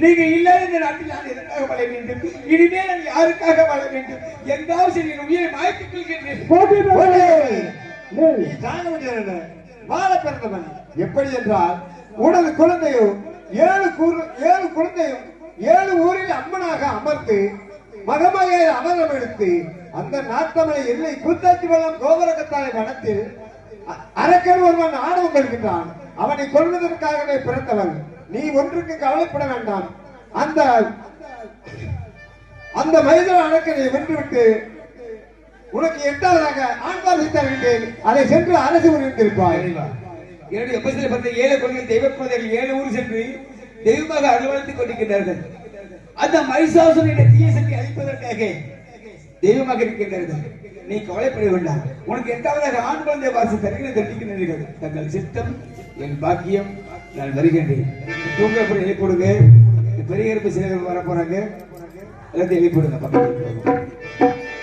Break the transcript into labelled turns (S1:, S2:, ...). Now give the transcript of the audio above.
S1: நீங்க இல்லாத இந்த நாட்டில் நான் எதற்காக வாழ வேண்டும்? இனிமேல் நான் யாருக்காக வாழ வேண்டும்? எங்காவது என் உயிரை மாய்த்துக் கொள்கின்றேன்.
S2: வாழ பிறந்தவன் எப்படி என்றால் உனது குழந்தையும் 7 குழந்தையும் 7 ஊரில் அம்மனாக அமர்ந்து மகமையை அமரம் எடுத்து அந்த நாட்டமலை எல்லை கூத்தாட்சி வளம் கோபுரகத்தாலை வனத்தில் அரக்கன் ஒருவன் ஆணவம் கொள்கின்றான். அவனை கொள்வதற்காகவே பிறந்தவன். நீ ஒன்றுக்கு கவலைப்பட வேண்டாம். அந்த மனிதன் அரக்கனை வென்றுவிட்டு உனக்கு 8வதாக ஆண்பார்வை தருகின்றேன். அதை சென்று அரசு உரிந்திருப்பாய்.
S1: என்னுடைய எப்பசில பார்த்த 7 குழந்தைகள் தெய்வ குழந்தைகள் 7 ஊர் சென்று தெய்வமாக அலுவலத்துக் கொண்டிருக்கின்றார்கள். அந்த மகிஷாசுரனை தீய சக்தி அழிப்பதற்காக தெய்வமாக இருக்கின்றார்கள். நீ கவலைப்பட வேண்டாம். உனக்கு 8வதாக ஆண் குழந்தை வாசி தருகிறேன் தெரிவிக்கின்றீர்கள். தங்கள் சித்தம் என் பாக்கியம். நான் வருகின்றேன். தூங்கப்படி எழுப்பிடுங்க. பெரிய சிலைகள் வர போறாங்க. எல்லாத்தையும் எழுப்பிடுங்க. பக்கத்தில்